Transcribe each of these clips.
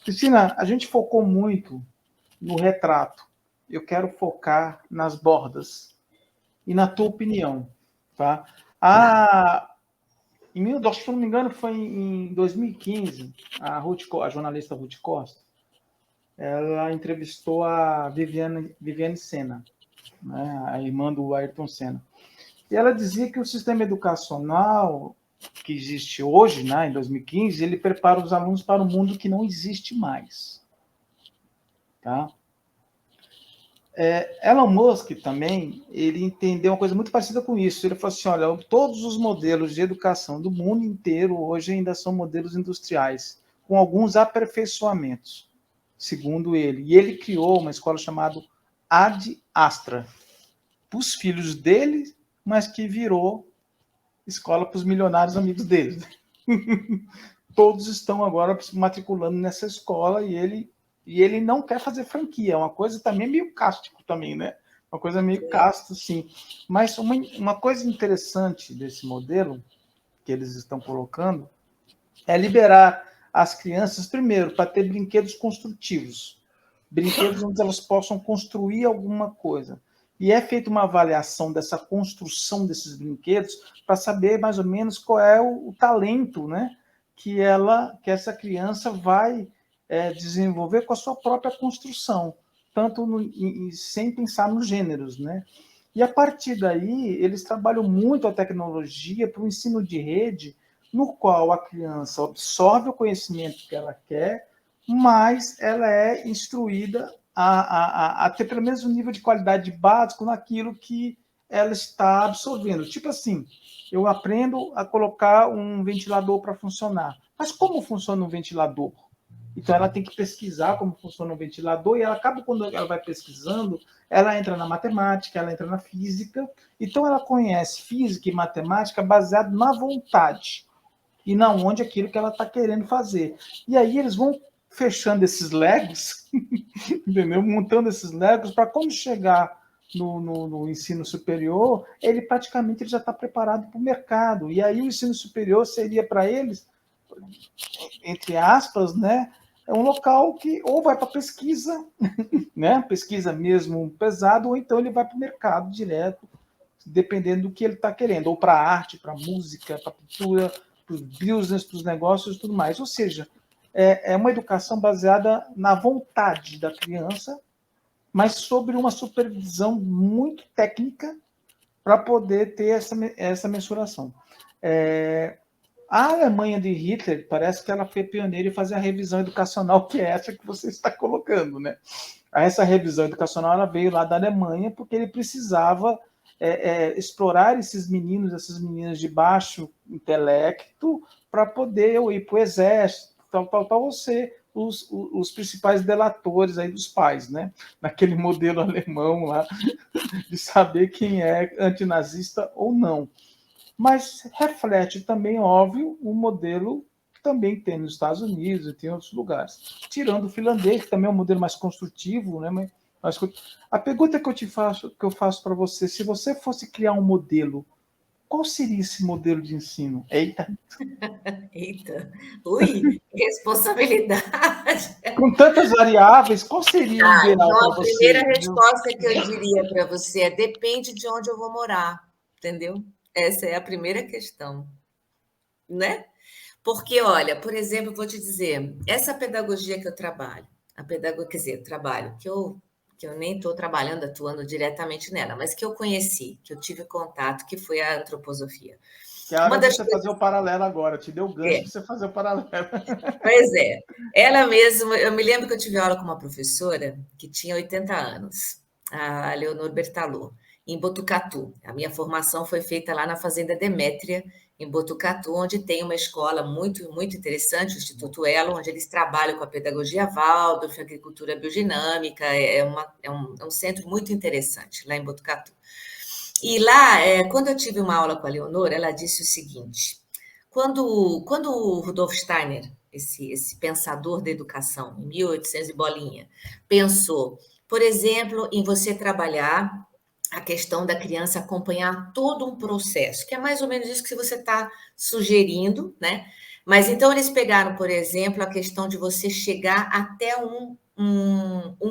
Cristina, a gente focou muito no retrato. Eu quero focar nas bordas. E na tua opinião, tá? Se não me engano, foi em 2015, a jornalista Ruth Costa, ela entrevistou a Viviane Senna, né, a irmã do Ayrton Senna. E ela dizia que o sistema educacional que existe hoje, né, em 2015, ele prepara os alunos para um mundo que não existe mais. Tá? Elon Musk também, ele entendeu uma coisa muito parecida com isso. Ele falou assim, olha, todos os modelos de educação do mundo inteiro hoje ainda são modelos industriais, com alguns aperfeiçoamentos, segundo ele. E ele criou uma escola chamada Ad Astra, para os filhos dele, mas que virou escola para os milionários amigos dele. Todos estão agora se matriculando nessa escola e ele não quer fazer franquia. É uma coisa também meio cástico também, né? Uma coisa meio casto, sim. Mas uma coisa interessante desse modelo que eles estão colocando é liberar as crianças, primeiro, para ter brinquedos construtivos. Brinquedos onde elas possam construir alguma coisa. E é feita uma avaliação dessa construção desses brinquedos para saber mais ou menos qual é o talento, né, que essa criança vai desenvolver com a sua própria construção, tanto sem pensar nos gêneros, né? E a partir daí eles trabalham muito a tecnologia para o ensino de rede, no qual a criança absorve o conhecimento que ela quer, mas ela é instruída a ter pelo menos um nível de qualidade básico naquilo que ela está absorvendo. Tipo assim, eu aprendo a colocar um ventilador para funcionar. Mas como funciona um ventilador? Então, ela tem que pesquisar como funciona um ventilador e ela acaba, quando ela vai pesquisando, ela entra na matemática, ela entra na física. Então, ela conhece física e matemática baseado na vontade e na onde aquilo que ela está querendo fazer. E aí eles vão fechando esses legos, entendeu? Montando esses legos para quando chegar no ensino superior, ele já está preparado para o mercado. E aí o ensino superior seria para eles, entre aspas, né, é um local que ou vai para pesquisa, né, pesquisa mesmo pesado, ou então ele vai para o mercado direto, dependendo do que ele está querendo, ou para arte, para música, para pintura, para os business, para os negócios e tudo mais. Ou seja, é uma educação baseada na vontade da criança, mas sobre uma supervisão muito técnica para poder ter essa mensuração. A Alemanha de Hitler parece que ela foi pioneira em fazer a revisão educacional, que é essa que você está colocando, né? Essa revisão educacional ela veio lá da Alemanha porque ele precisava explorar esses meninos, essas meninas de baixo intelecto para poder ir para o exército, ou ser os principais delatores aí dos pais, né? Naquele modelo alemão lá, de saber quem é antinazista ou não. Mas reflete também, óbvio, o modelo que também tem nos Estados Unidos e tem em outros lugares. Tirando o finlandês, que também é um modelo mais construtivo, né? Mas a pergunta que eu faço para você, se você fosse criar um modelo, qual seria esse modelo de ensino? Eita! Ui, responsabilidade! Com tantas variáveis, qual seria o ideal para A você? primeira resposta que eu diria para você é: depende de onde eu vou morar, entendeu? Essa é a primeira questão, né? Porque, olha, por exemplo, eu vou te dizer, essa pedagogia que eu trabalho, quer dizer, trabalho, que eu nem estou trabalhando, atuando diretamente nela, mas que eu conheci, que eu tive contato, que foi a antroposofia. Que é a Uma hora de das você coisas. fazer o paralelo agora, te deu o gancho É, para você fazer o paralelo. pois é. Ela mesma, eu me lembro que eu tive aula com uma professora que tinha 80 anos, a Leonor Bertalô, em Botucatu. A minha formação foi feita lá na Fazenda Demétria, em Botucatu, onde tem uma escola muito, muito interessante, o Instituto Elo, onde eles trabalham com a pedagogia Waldorf, agricultura biodinâmica, é um centro muito interessante lá em Botucatu. E lá, quando eu tive uma aula com a Leonor, ela disse o seguinte: quando o Rudolf Steiner, esse pensador da educação, em 1800 e bolinha, pensou, por exemplo, em você trabalhar a questão da criança acompanhar todo um processo, que é mais ou menos isso que você está sugerindo, né? Mas então eles pegaram, por exemplo, a questão de você chegar até um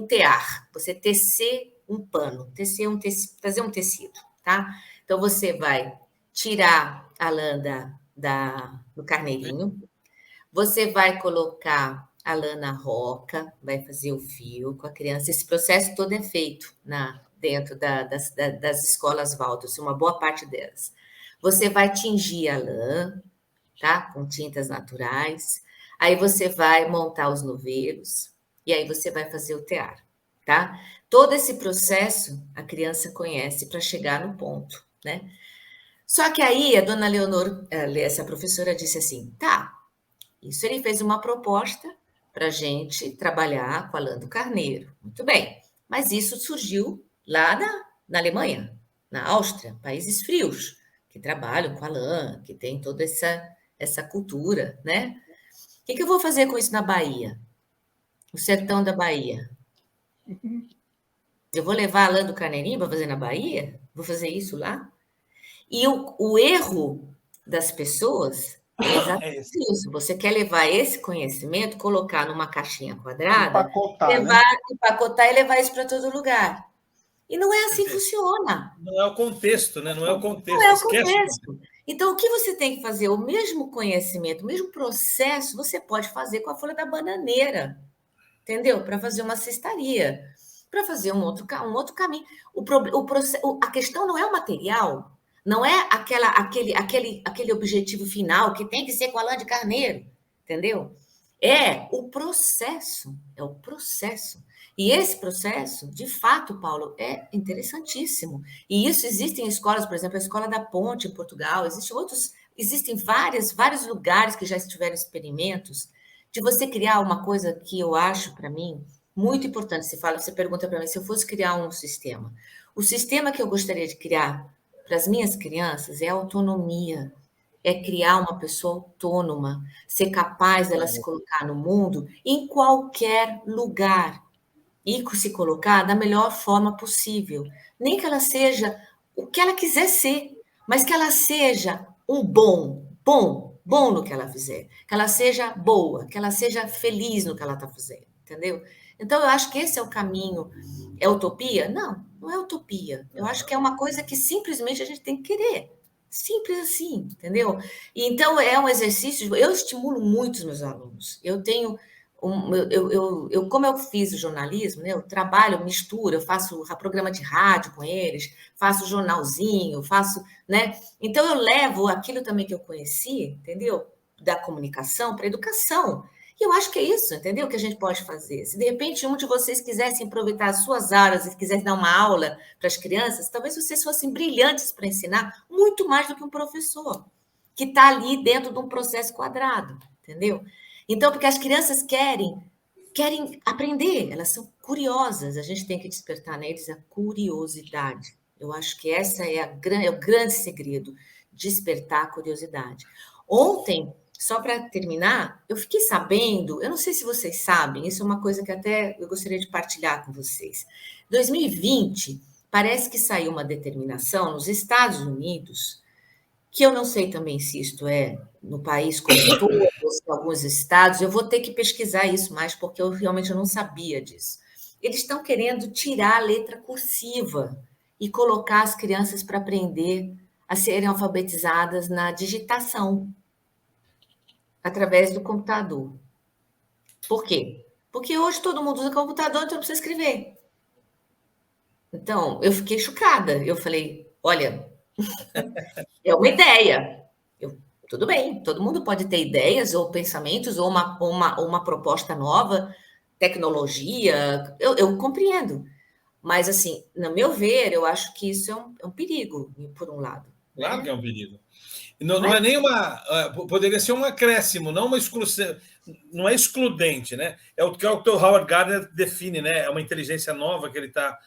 tear, você tecer um pano, fazer um tecido, tá? Então você vai tirar a lã do carneirinho, você vai colocar a lã na roca, vai fazer o fio com a criança. Esse processo todo é feito dentro das escolas Waldorf, uma boa parte delas. Você vai tingir a lã, tá? Com tintas naturais. Aí você vai montar os novelos e aí você vai fazer o tear, tá? Todo esse processo a criança conhece para chegar no ponto, né? Só que aí a dona Leonor, essa professora, disse assim: tá, isso ele fez uma proposta para a gente trabalhar com a lã do carneiro. Muito bem, mas isso surgiu lá na Alemanha, na Áustria, países frios, que trabalham com a lã, que tem toda essa cultura, né? O que eu vou fazer com isso na Bahia? O sertão da Bahia. Eu vou levar a lã do carneirinho para fazer na Bahia? Vou fazer isso lá? E o erro das pessoas é exatamente isso. Você quer levar esse conhecimento, colocar numa caixinha quadrada, Empacotar, né? empacotar e levar isso para todo lugar. E não é assim que funciona. Não é o contexto, né? Não é o Não contexto. é o Esquece. contexto. Então, o que você tem que fazer? O mesmo conhecimento, o mesmo processo, você pode fazer com a folha da bananeira, entendeu? Para fazer uma cestaria, para fazer um outro caminho. A questão não é o material, não é aquele objetivo final que tem que ser com a lã de carneiro, entendeu? É o processo, é o processo. E esse processo, de fato, Paulo, é interessantíssimo. E isso existe em escolas, por exemplo, a Escola da Ponte em Portugal, existem vários lugares que já tiveram experimentos de você criar uma coisa que eu acho, para mim, muito importante. Você pergunta para mim se eu fosse criar um sistema. O sistema que eu gostaria de criar para as minhas crianças é autonomia, é criar uma pessoa autônoma, ser capaz dela se colocar no mundo em qualquer lugar e se colocar da melhor forma possível. Nem que ela seja o que ela quiser ser, mas que ela seja bom no que ela fizer, que ela seja boa, que ela seja feliz no que ela está fazendo, entendeu? Então, eu acho que esse é o caminho. É utopia? Não, não é utopia. Eu acho que é uma coisa que simplesmente a gente tem que querer. Simples assim, entendeu? E então, é um exercício. Eu estimulo muito os meus alunos. Como eu fiz o jornalismo, né, eu trabalho, misturo, eu faço programa de rádio com eles, faço jornalzinho, né? Então eu levo aquilo também que eu conheci, entendeu? Da comunicação para a educação. E eu acho que é isso, entendeu? Que a gente pode fazer. Se de repente um de vocês quisesse aproveitar as suas aulas e quisesse dar uma aula para as crianças, talvez vocês fossem brilhantes para ensinar muito mais do que um professor que está ali dentro de um processo quadrado, entendeu? Então, porque as crianças querem aprender, elas são curiosas, a gente tem que despertar neles a curiosidade. Eu acho que essa é o grande segredo, despertar a curiosidade. Ontem, só para terminar, eu fiquei sabendo, eu não sei se vocês sabem, isso é uma coisa que até eu gostaria de partilhar com vocês. 2020, parece que saiu uma determinação nos Estados Unidos, que eu não sei também se isto é no país como um todo, ou se em alguns estados, eu vou ter que pesquisar isso mais, porque eu realmente não sabia disso. Eles estão querendo tirar a letra cursiva e colocar as crianças para aprender a serem alfabetizadas na digitação, através do computador. Por quê? Porque hoje todo mundo usa computador, então não precisa escrever. Então, eu fiquei chocada. Eu falei, olha, é uma ideia. Tudo bem, todo mundo pode ter ideias ou pensamentos ou uma proposta nova, tecnologia, eu compreendo. Mas, assim, no meu ver, eu acho que isso é um perigo, por um lado. Claro que é um perigo. Não é nem poderia ser um acréscimo, não uma exclusão, não é excludente, né? É o que o Dr. Howard Gardner define, né? É uma inteligência nova que ele está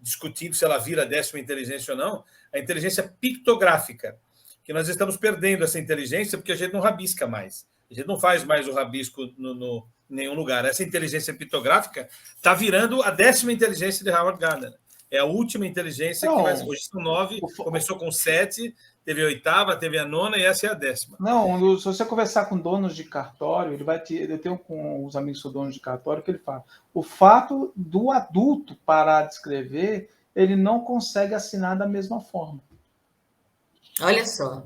discutindo se ela vira 10ª inteligência ou não, a inteligência pictográfica, que nós estamos perdendo essa inteligência porque a gente não rabisca mais, a gente não faz mais o rabisco em nenhum lugar. Essa inteligência pictográfica está virando a 10ª inteligência de Howard Gardner. É a última inteligência Não, que vai. Hoje são 9, começou com 7, teve a 8ª, teve a 9ª e essa é a 10ª. Não, se você conversar com donos de cartório, ele vai ter. Eu tenho com os amigos que são donos de cartório que ele fala: o fato do adulto parar de escrever, ele não consegue assinar da mesma forma. Olha só.